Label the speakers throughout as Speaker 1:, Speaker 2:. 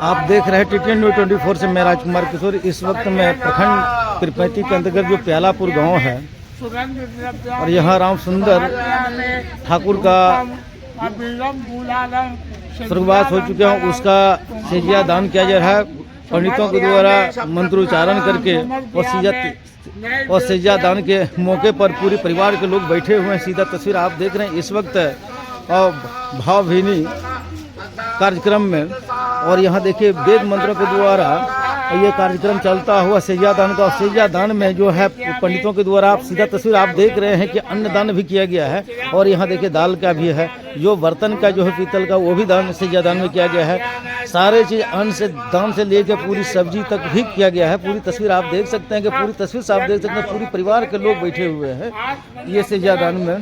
Speaker 1: आप देख रहे हैं TTN न्यूज़ 24 से मैं राजकुमार किशोर। इस वक्त मैं प्रखंड त्रिपैती के अंतर्गत जो प्यालापुर गांव है और यहाँ राम सुंदर ठाकुर का स्वर्गवास हो चुके हैं, उसका सेजिया दान किया जा रहा है। पंडितों के द्वारा मंत्रोच्चारण करके और सेजिया दान के मौके पर पूरे परिवार के लोग बैठे हुए हैं। सीधा तस्वीर आप देख रहे हैं इस वक्त भावभीनी कार्यक्रम में। और यहाँ देखिए वेद मंत्रों के द्वारा ये कार्यक्रम चलता हुआ सेजिया दान का। सेजिया दान में जो है पंडितों के द्वारा आप सीधा तस्वीर आप देख रहे हैं कि अन्नदान भी किया गया है। और यहाँ देखिए दाल का भी है, जो बर्तन का जो है पीतल का वो भी दान सेजिया दान में किया गया है। सारे चीज़ अन्न से दान से लेकर पूरी सब्जी तक भी किया गया है। पूरी तस्वीर आप देख सकते हैं कि पूरी तस्वीर से आप देख सकते हैं पूरी परिवार के लोग बैठे हुए हैं ये सेजिया दान में।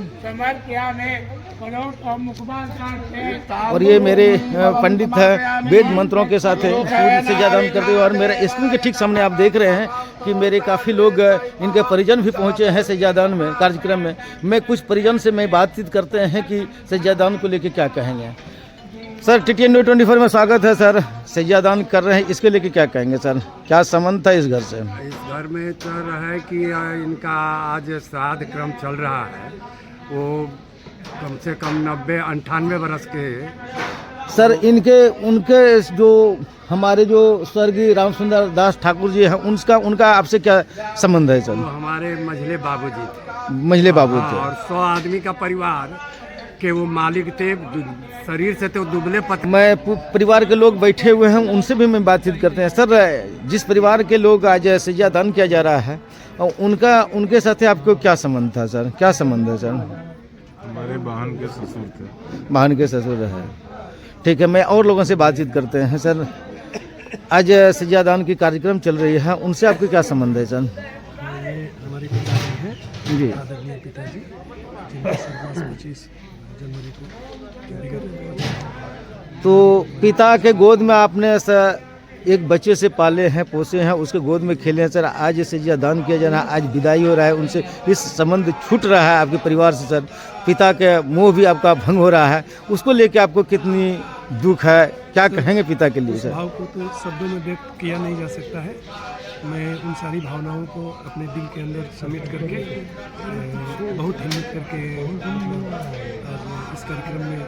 Speaker 1: और ये मेरे पंडित है वेद मंत्रों के साथ पूरी सेजिया दान करते हुए। और मेरे स्क्रीन के ठीक सामने आप देख रहे हैं कि मेरे काफ़ी लोग इनके परिजन भी पहुंचे हैं सेजिया दान में कार्यक्रम में। मैं कुछ परिजन से मैं बातचीत करते हैं कि सेजिया दान को लेकर क्या कहेंगे। सर TTN न्यूज़ 24 में स्वागत है सर। सेजिया दान कर रहे हैं, इसके लेके क्या कहेंगे सर? क्या संबंध था इस घर से?
Speaker 2: इस घर में चल रहा है कि इनका आज श्राद्ध क्रम चल रहा है। वो कम से कम 90-98 बरस के
Speaker 1: सर। उनके जो हमारे जो स्वर्गीय राम सुंदर दास ठाकुर जी हैं उनका आपसे क्या संबंध है सर?
Speaker 2: वो हमारे मझले बाबूजी थे।
Speaker 1: मझले बाबू थे।
Speaker 2: और 100 आदमी का परिवार के वो मालिक थे। शरीर से तो दुबले पतले।
Speaker 1: मैं परिवार के लोग बैठे हुए हैं, उनसे भी मैं बातचीत करते हैं। सर जिस परिवार के लोग आज सेजिया दान किया जा रहा है उनके साथ आपको क्या संबंध था सर? क्या संबंध है सर?
Speaker 3: हमारे बहन के ससुर थे।
Speaker 1: बहन के ससुर है, ठीक है। मैं और लोगों से बातचीत करते हैं सर। आज सेजिया दान की कार्यक्रम चल रही है, उनसे आपको क्या संबंध है सर?
Speaker 4: ये हमारे पिताजी हैं
Speaker 1: जी,
Speaker 4: आदरणीय पिताजी, जिनका सर्वास 25 जनवरी को।
Speaker 1: तो पिता के गोद में आपने एक बच्चे से पाले हैं, पोसे हैं, उसके गोद में खेले हैं सर। आज सेजिया दान किया जा रहा है, आज विदाई हो रहा है उनसे, इस संबंध छूट रहा है आपके परिवार से सर। पिता के मोह भी आपका भंग हो रहा है, उसको लेके आपको कितनी दुख है, क्या कहेंगे पिता के लिए सर?
Speaker 4: भाव को तो शब्दों में व्यक्त किया नहीं जा सकता है। मैं उन सारी भावनाओं को अपने दिल के अंदर समेट करके बहुत हिम्मत करके आज इस कार्यक्रम में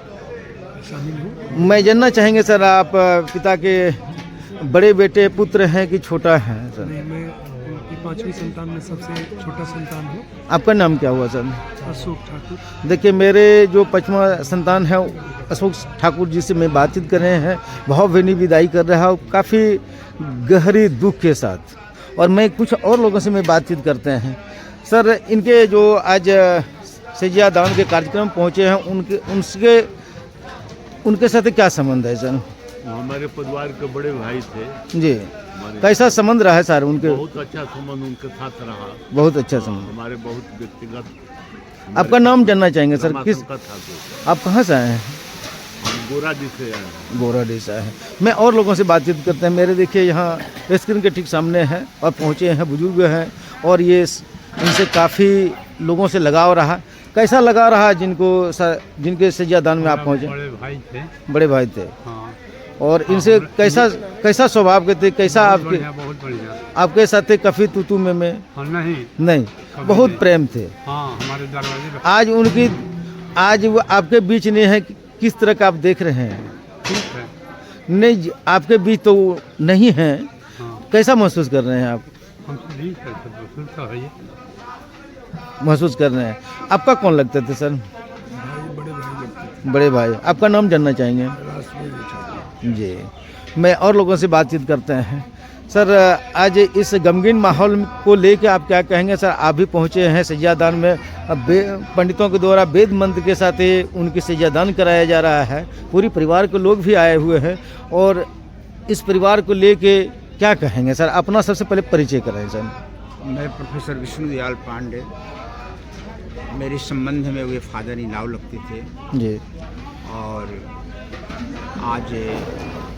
Speaker 4: शामिल हूँ।
Speaker 1: मैं जानना चाहेंगे सर, आप पिता के बड़े बेटे पुत्र हैं कि छोटा है सर?
Speaker 4: नहीं, मैं उनकी 5वीं संतान में सबसे छोटा संतान हूँ।
Speaker 1: आपका नाम क्या हुआ सर?
Speaker 4: अशोक ठाकुर।
Speaker 1: देखिए मेरे जो 5वां संतान है अशोक ठाकुर जी से मैं बातचीत कर रहे हैं। भावभीनी विदाई कर रहा है काफ़ी गहरी दुख के साथ। और मैं कुछ और लोगों से मैं बातचीत करते हैं सर। इनके जो आज सेजिया दान के कार्यक्रम पहुंचे हैं उनके साथ क्या संबंध है सर?
Speaker 3: वो हमारे परिवार के बड़े भाई थे
Speaker 1: जी, कैसा संबंध रहा है सर उनके?
Speaker 3: बहुत अच्छा संबंध उनके साथ रहा।
Speaker 1: बहुत अच्छा संबंध।
Speaker 3: हमारे बहुत व्यक्तिगत।
Speaker 1: आपका नाम जानना चाहेंगे सर? किस
Speaker 3: ठाकुर।
Speaker 1: आप कहाँ से आए हैं?
Speaker 3: गोराडी से आए।
Speaker 1: गोराडी से है। मैं और लोगों से बातचीत करते हैं। मेरे देखिए यहाँ स्क्रीन के ठीक सामने हैं और पहुँचे हैं बुजुर्ग हैं और ये इनसे काफ़ी लोगों से लगाव रहा। कैसा लगा रहा जिनके सेजिया दान में आप पहुँचे?
Speaker 2: बड़े भाई थे।
Speaker 1: बड़े भाई थे।
Speaker 2: हाँ।
Speaker 1: और इनसे कैसा स्वभाव के थे? कैसा आपके
Speaker 2: बहुत बढ़िया।
Speaker 1: आपके साथ थे कभी तू में नहीं बहुत प्रेम थे।
Speaker 2: हाँ, हमारे दरवाजे
Speaker 1: आज वो आपके बीच नहीं है, किस तरह का आप देख रहे हैं?
Speaker 2: ठीक है।
Speaker 1: नहीं, आपके बीच तो नहीं है।
Speaker 2: हाँ।
Speaker 1: कैसा महसूस कर रहे हैं आप?
Speaker 2: हम ठीक है,
Speaker 1: महसूस कर रहे हैं। आपका कौन लगते थे सर?
Speaker 4: बड़े भाई लगते
Speaker 1: बड़े भाई। आपका नाम जानना चाहेंगे? जी, मैं और लोगों से बातचीत करते हैं सर। आज इस गमगीन माहौल को लेकर आप क्या कहेंगे सर? आप भी पहुंचे हैं सेजिया दान में। पंडितों के द्वारा वेद मंत्र के साथ उनकी सेजिया दान कराया जा रहा है। पूरी परिवार के लोग भी आए हुए हैं और इस परिवार को लेके क्या कहेंगे सर? अपना सबसे पहले परिचय कराएं सर।
Speaker 5: मैं प्रोफेसर विष्णुदयाल पांडे, मेरे संबंध में वे फादर इन लॉ लगते थे
Speaker 1: जी।
Speaker 5: और आज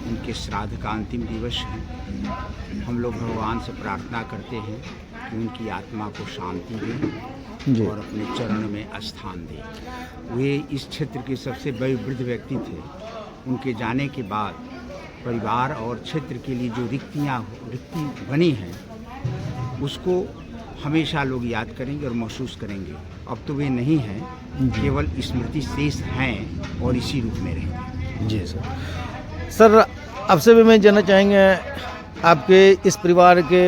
Speaker 5: उनके श्राद्ध का अंतिम दिवस है। हम लोग भगवान से प्रार्थना करते हैं कि उनकी आत्मा को शांति दे और अपने चरण में स्थान दे। वे इस क्षेत्र के सबसे बड़े वृद्ध व्यक्ति थे। उनके जाने के बाद परिवार और क्षेत्र के लिए जो रिक्ति बनी हैं उसको हमेशा लोग याद करेंगे और महसूस करेंगे। अब तो वे नहीं हैं, केवल स्मृति शेष हैं और इसी रूप में रहेंगे।
Speaker 1: जी सर, आपसे भी मैं जानना चाहेंगे आपके इस परिवार के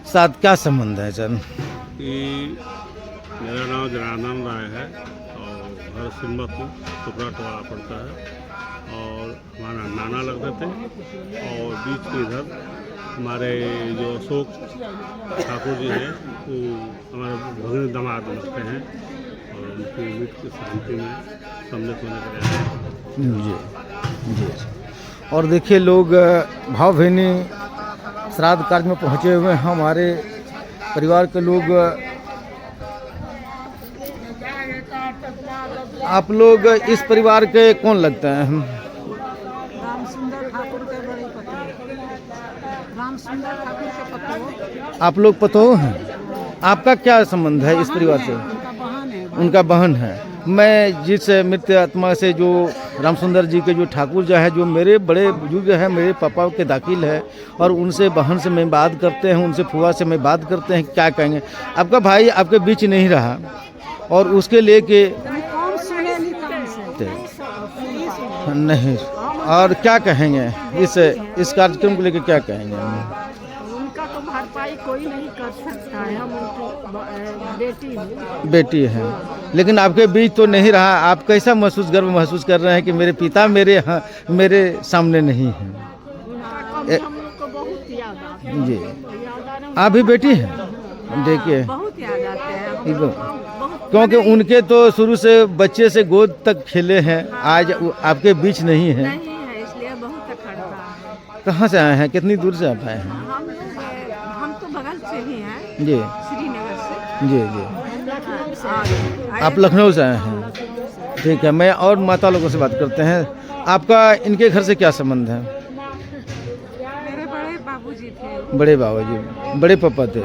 Speaker 1: साथ क्या संबंध है सर?
Speaker 6: कि मेरा नाम जनार्दन राय है और घर सिम्बतपुर टुकड़ा पड़ता है और हमारा नाना लगते थे और बीच में इधर हमारे जो अशोक ठाकुर जी हैं वो हमारे भगिनी दामाद लगते हैं और उनकी मृत्यु की शांति में सम्मिलित होने के लिए
Speaker 1: जी जी। और देखिए लोग भावभीनी श्राद्ध कार्य में पहुँचे हुए हैं। हमारे परिवार के लोग, आप लोग इस परिवार के कौन लगते हैं?
Speaker 7: रामसुंदर ठाकुर के बड़े पति, रामसुंदर ठाकुर के पति।
Speaker 1: आप लोग पतोह हैं? आपका क्या संबंध है इस परिवार से?
Speaker 7: उनका बहन है।
Speaker 1: उनका बहन है। मैं जिस मृत आत्मा से जो रामसुंदर जी के जो ठाकुर जो है, जो मेरे बड़े बुजुर्ग हैं, मेरे पापा के दाखिल है, और उनसे बहन से मैं बात करते हैं, उनसे फुआ से मैं बात करते हैं, क्या कहेंगे? आपका भाई आपके बीच नहीं रहा और उसके लेके नहीं, और क्या कहेंगे इस कार्यक्रम को लेकर, क्या कहेंगे?
Speaker 7: उनका तो भरपाई कोई नहीं कर सकता है, हम उनकी
Speaker 1: बेटी है, लेकिन आपके बीच तो नहीं रहा। आप कैसा गर्व महसूस कर रहे हैं कि मेरे पिता मेरे सामने नहीं हैं?
Speaker 7: हम लोग को बहुत याद आते हैं।
Speaker 1: जी, आप भी बेटी हैं? देखिए
Speaker 7: बहुत याद आते हैं,
Speaker 1: क्योंकि उनके तो शुरू से बच्चे से गोद तक खेले हैं, आज आपके बीच नहीं है।
Speaker 7: नहीं है, इसलिए बहुत अखड़ता है।
Speaker 1: कहाँ से आए हैं? कितनी दूर से आप आए हैं?
Speaker 7: हम तो बगल से ही हैं,
Speaker 1: जी,
Speaker 7: श्रीनगर से।
Speaker 1: जी जी। आप लखनऊ से आए हैं? ठीक है, मैं और माता लोगों से बात करते हैं। आपका इनके घर से क्या संबंध है?
Speaker 7: मेरे बड़े बाबूजी थे।
Speaker 1: बड़े बाबूजी, बड़े पापा थे।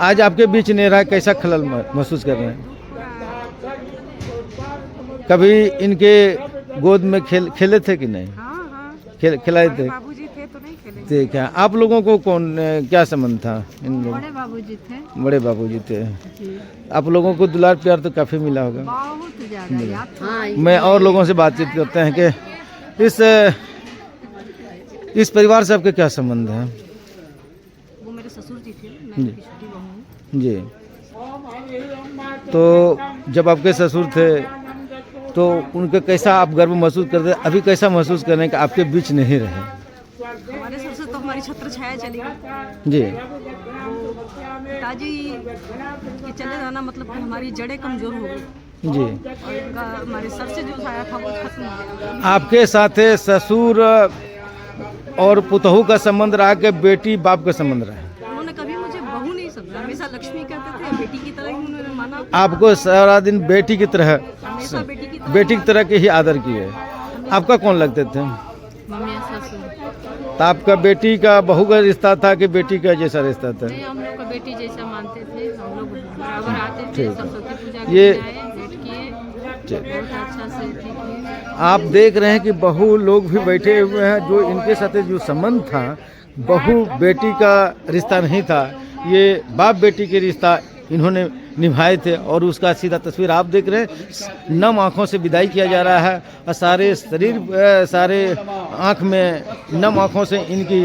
Speaker 1: आज आपके बीच नहीं रहा, कैसा खलल महसूस कर रहे हैं? कभी इनके गोद में खेले थे कि नहीं?
Speaker 7: हाँ,
Speaker 1: खिलाए थे?
Speaker 7: बाबूजी थे तो नहीं खेले।
Speaker 1: ठीक है। आप लोगों को क्या संबंध था इन लोगों?
Speaker 7: बड़े बाबूजी थे।
Speaker 1: बड़े बाबूजी थे। आप लोगों को दुलार प्यार तो काफ़ी मिला होगा।
Speaker 7: बहुत ज़्यादा।
Speaker 1: मैं और लोगों से बातचीत करते हैं कि इस परिवार से आपके क्या संबंध है?
Speaker 7: वो मेरे ससुर जी थे, मैं उनकी छोटी बहू हूँ।
Speaker 1: जी, तो जब आपके ससुर थे तो उनका कैसा आप गर्व महसूस करते? अभी कैसा महसूस कर रहे हैं कि आपके बीच नहीं रहे?
Speaker 7: हमारे ससुर तो हमारी छत्र छाया चली गई।
Speaker 1: जी,
Speaker 7: पिताजी के चले जाना मतलब कि हमारी जड़ें कमजोर हो गई।
Speaker 1: जी।
Speaker 7: और उनका हमारे सर से जो छाया था वो खत्म हो गया।
Speaker 1: आपके साथ ससुर और पुतहू का संबंध रहा कि बेटी बाप का संबंध रहा?
Speaker 7: उन्होंने कभी मुझे बहू नहीं समझा, हमेशा लक्ष्मी कहते थे, बेटी की तरह ही उन्होंने माना।
Speaker 1: आपको सारा दिन बेटी की तरह
Speaker 7: हमेशा
Speaker 1: बेटी की तरह के ही आदर किए। आपका कौन लगते थे?
Speaker 7: मम्मी ससुर।
Speaker 1: तो आपका बेटी का बहू का रिश्ता था कि बेटी का जैसा रिश्ता था?
Speaker 7: नहीं, हम लोग को बेटी जैसा मानते थे, हम लोग बराबर आते थे,
Speaker 1: ठीक।
Speaker 7: सरस्वती पूजा
Speaker 1: ये
Speaker 7: भेंट किए, बहुत अच्छा से किए।
Speaker 1: आप देख रहे हैं कि बहू लोग भी बैठे हुए हैं, जो इनके साथ जो संबंध था बहू बेटी का रिश्ता नहीं था, ये बाप बेटी के रिश्ता इन्होंने निभाए थे। और उसका सीधा तस्वीर आप देख रहे हैं, नम आँखों से विदाई किया जा रहा है और सारे आँख में नम आँखों से इनकी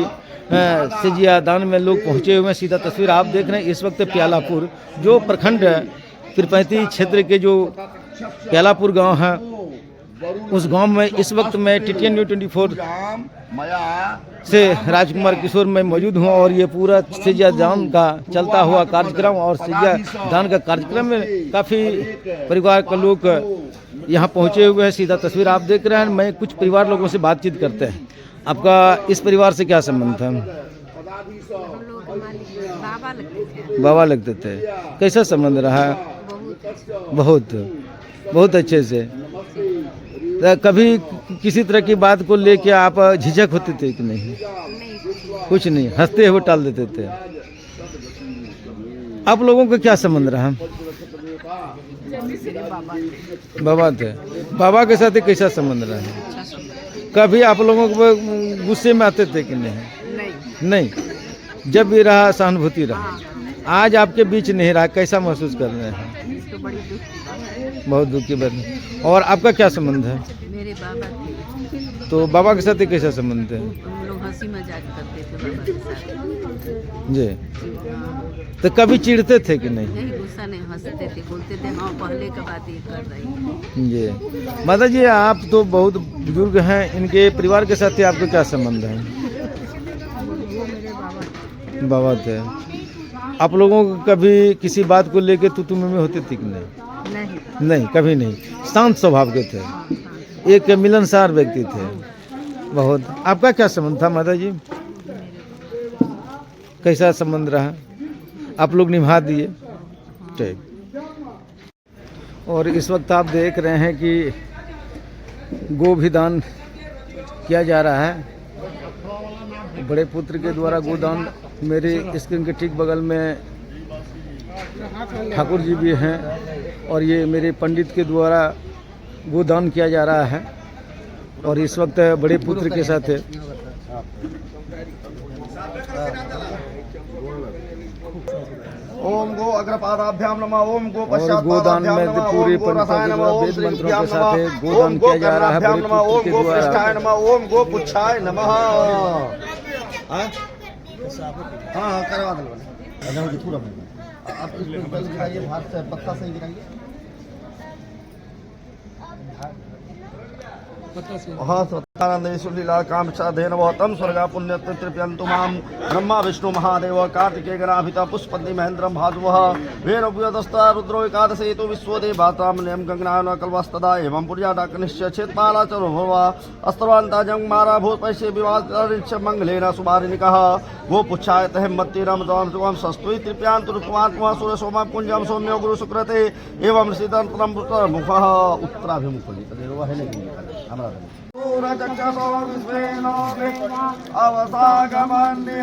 Speaker 1: सिजिया दान में लोग पहुँचे हुए हैं। सीधा तस्वीर आप देख रहे हैं। इस वक्त प्यालापुर जो प्रखंड त्रिपैती क्षेत्र के जो प्यालापुर गांव है, उस गांव में इस वक्त मैं TTN News 24 से राजकुमार किशोर में मौजूद हूं और ये पूरा सिजिया दान का चलता हुआ कार्यक्रम और सिजिया दान का कार्यक्रम में काफ़ी परिवार के लोग यहां पहुंचे हुए हैं। सीधा तस्वीर आप देख रहे हैं। मैं कुछ परिवार लोगों से बातचीत करते हैं। आपका इस परिवार से क्या संबंध था? बाबा लगते थे। कैसा संबंध रहा? बहुत अच्छे से। कभी किसी तरह की बात को लेके आप झिझक होते थे कि नहीं? कुछ नहीं, हंसते हुए टाल देते थे। आप लोगों का क्या संबंध रहा? बाबा थे। बाबा के साथ कैसा संबंध रहा? कभी आप लोगों को गुस्से में आते थे कि नहीं?
Speaker 7: नहीं।
Speaker 1: नहीं, जब भी रहा सहानुभूति रहा। आज आपके बीच नहीं रहा, कैसा महसूस कर रहे हैं?
Speaker 7: तो बड़ी दुख की बात है।
Speaker 1: बहुत दुख की बात है। और आपका क्या संबंध है?
Speaker 7: मेरे बाबा थे,
Speaker 1: तो बाबा के साथ ये कैसा संबंध है?
Speaker 7: हम लोग हंसी मजाक करते थे बाबा के साथ।
Speaker 1: जी, तो कभी चिढ़ते थे कि नहीं?
Speaker 7: नहीं, गुस्सा नहीं, हंसते थे, बोलते थे हाँ पहले का बात ये कर रही।
Speaker 1: जी, माता जी आप तो बहुत बुजुर्ग हैं, इनके परिवार के साथ ही आपका क्या संबंध है? बाबा थे। आप लोगों को कभी किसी बात को लेके तू में होते थे कि नहीं?
Speaker 7: नहीं।
Speaker 1: नहीं, कभी नहीं। शांत स्वभाव के थे, एक मिलनसार व्यक्ति थे। बहुत। आपका क्या संबंध था माता जी? कैसा संबंध रहा? आप लोग निभा दिए? ठीक। और इस वक्त आप देख रहे हैं कि गोभिदान किया जा रहा है। बड़े पुत्र के द्वारा गोदान, मेरे स्क्रीन के ठीक बगल में ठाकुर जी भी हैं और ये मेरे पंडित के द्वारा गोदान किया जा रहा है। और इस वक्त बड़े पुत्र के साथ है।
Speaker 8: ओम गो अग्रपादाभ्याम नमः। ओम गो
Speaker 1: और गोदान में पूरे पंडितों के द्वारा वेद मंत्रों के साथ गोदान किया जा रहा है बड़े पुत्र के द्वारा।
Speaker 8: ओम गो पुच्छाय नमः। हाँ करवा दो पूरा। आप इसको गिराइए, भात से पत्ता से गिराइए। हाँ सत्यानंदेशुलीला काम साधेन वतम स्वर्गा पुण्य तृप्यंतु माम ब्रह्मा विष्णु महादेव कार्तिकेय गणाभिता पुष्पति महेंद्रम भाजुवः वेणुपयदस्ता रुद्रो एकादशे तो विश्वदेवाताम नियम गंगनान कल्वस्तदा एवं पुर्याडाकनिश्च छेत्पाला चरो भवा अस्त्रवान्ता जंग मारा भूत पैसे विवाद मंगलेन सुबारिनिकः गो पुच्छाय तह मत्तिरम त्वं सस्तुई तृप्यांतु रुक्मान् कुमार सूर्य सोमा पुंजम सौम्यो गुरु सुक्रते एवं सीतंत्रम मुखः उत्तराभिमुख लिखदेव है नहीं हमरा अवसागमन्य।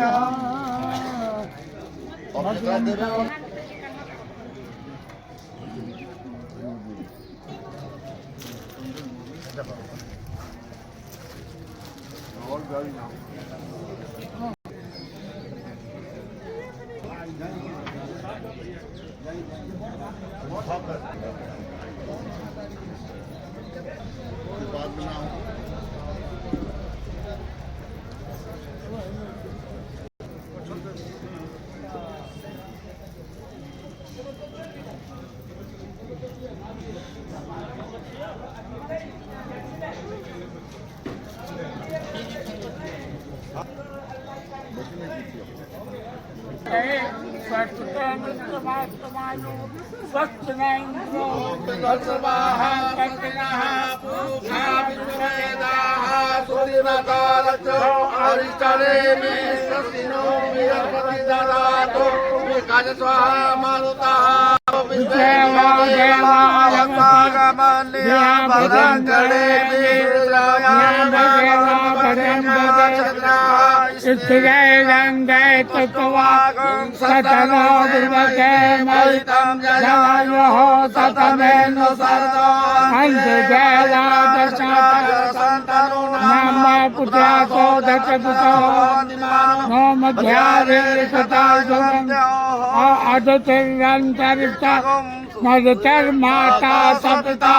Speaker 9: माता सपिता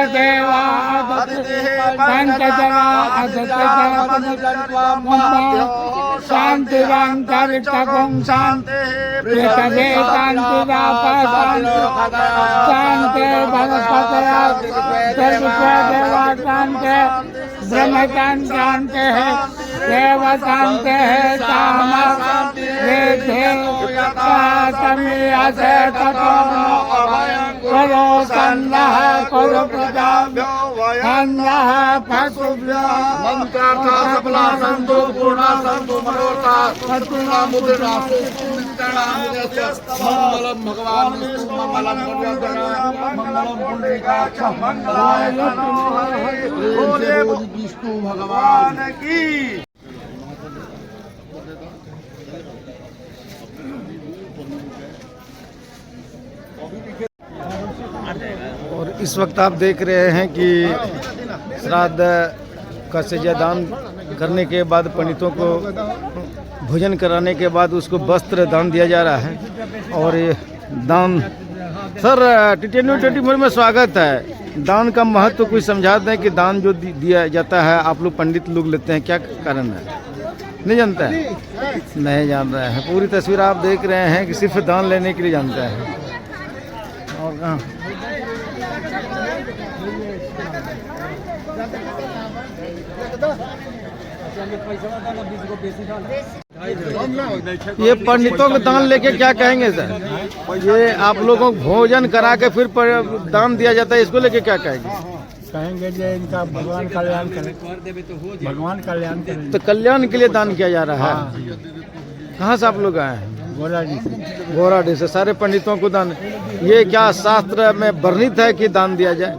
Speaker 9: देवा पंचजना शांतिरंतरिक्षं शांति पृथ्वी शांतिरापः शांति वनस्पतयः सर्वदेवा शांति ब्रह्मचान शांति देव शांति काम समीयसे ततो करो सन्नः करो प्रजाभ्यो सन्नः पशुभ्यो मंत्रार्था सफला सन्तु पूर्णा सन्तु मनोरथा सन्तुना मुद्रा मंगलम भगवान विष्णु मंगलम मंगलम पुंडरीकाक्ष मंगलाय विष्णु भगवान की।
Speaker 1: और इस वक्त आप देख रहे हैं कि श्राद्ध का सज्जा दान करने के बाद पंडितों को भोजन कराने के बाद उसको वस्त्र दान दिया जा रहा है। और ये दान सर TTN में स्वागत है। दान का महत्व कुछ समझा दें कि दान जो दिया जाता है आप लोग पंडित लोग लेते हैं, क्या कारण है? नहीं जानते हैं? नहीं जान रहे हैं। पूरी तस्वीर आप देख रहे हैं कि सिर्फ दान लेने के लिए जानते हैं। और कहाँ ये पंडितों को दान लेके क्या कहेंगे सर? ये आप लोगों को भोजन करा के फिर दान दिया जाता है, इसको लेके क्या कहेंगे?
Speaker 2: कहेंगे जो इनका भगवान कल्याण करे, भगवान कल्याण करे।
Speaker 1: तो कल्याण के लिए दान किया जा रहा है। कहाँ से आप लोग आए हैं? गोराडी से। सारे पंडितों को दान, ये क्या शास्त्र में वर्णित है कि दान दिया जाए?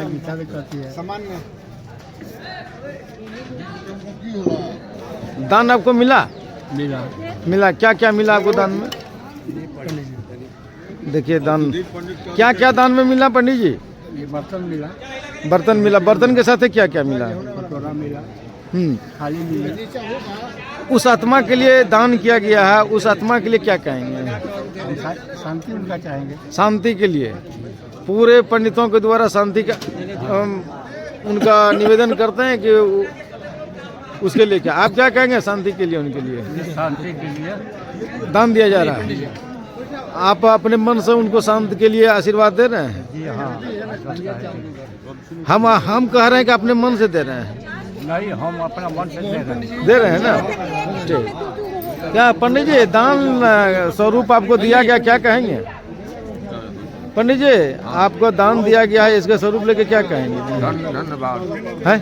Speaker 2: गीता भी कहती है।
Speaker 1: दान आपको मिला? मिला। क्या क्या मिला आपको दान में? देखिए दान क्या क्या दान में मिला पंडित जी?
Speaker 2: ये बर्तन मिला।
Speaker 1: बर्तन मिला। बर्तन के साथ क्या क्या मिला?
Speaker 2: कटोरा मिला, थाली मिला।
Speaker 1: उस आत्मा के लिए दान किया गया है, उस आत्मा के लिए क्या कहेंगे?
Speaker 2: शांति उनका चाहेंगे।
Speaker 1: शांति के लिए पूरे पंडितों के द्वारा शांति का उनका निवेदन करते हैं कि उसके लिए क्या आप क्या कहेंगे? शांति के लिए, उनके लिए
Speaker 2: शांति के लिए
Speaker 1: दान दिया जा रहा है। आप अपने मन से उनको शांति के लिए आशीर्वाद दे रहे हैं?
Speaker 2: जी हाँ।
Speaker 1: हम कह रहे हैं कि अपने मन से दे रहे हैं।
Speaker 2: नहीं, हम अपना मन से
Speaker 1: दे रहे हैं ना। ठीक। क्या पंडित जी दान स्वरूप आपको दिया गया, क्या कहेंगे? पंडित जी आपको दान दिया गया है, इसका स्वरूप लेके क्या कहेंगे?
Speaker 2: धन्यवाद
Speaker 1: है।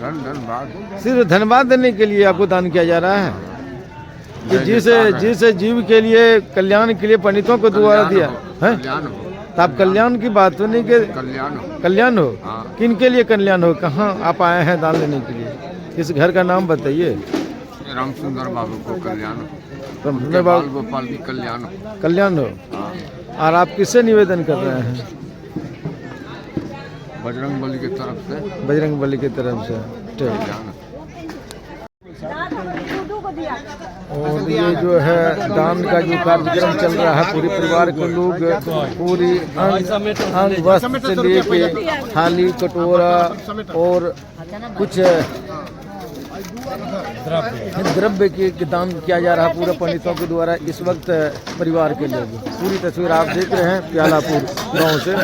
Speaker 2: धन्यवाद।
Speaker 1: सिर्फ धन्यवाद देने के लिए आपको दान किया जा रहा है कि जिस जीव के लिए कल्याण के लिए पंडितों को द्वारा दिया है। तो आप कल्याण की बात तो नहीं के कल्याण हो। किन के लिए कल्याण हो? कहाँ आप आए हैं दान लेने के लिए? इस घर का नाम बताइए।
Speaker 2: रामसुंदर बाबू को कल्याण,
Speaker 1: गोपाल
Speaker 2: की कल्याण
Speaker 1: कल्याण हो। और आप किससे निवेदन कर रहे हैं?
Speaker 2: बजरंग बली की तरफ से।
Speaker 1: बजरंग बली की तरफ से। ठीक। और ये जो है दान का जो कार्यक्रम चल रहा है, पूरे परिवार के लोग पूरी अंग वस्त्र से लेके थाली कटोरा और कुछ द्रव्य के दान किया जा रहा है पूरा पंडितों के द्वारा इस वक्त परिवार के लोग। पूरी तस्वीर आप देख रहे हैं प्यालापुर गांव से।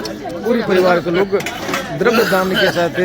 Speaker 1: पूरी परिवार के लोग द्रव्य दान के साथ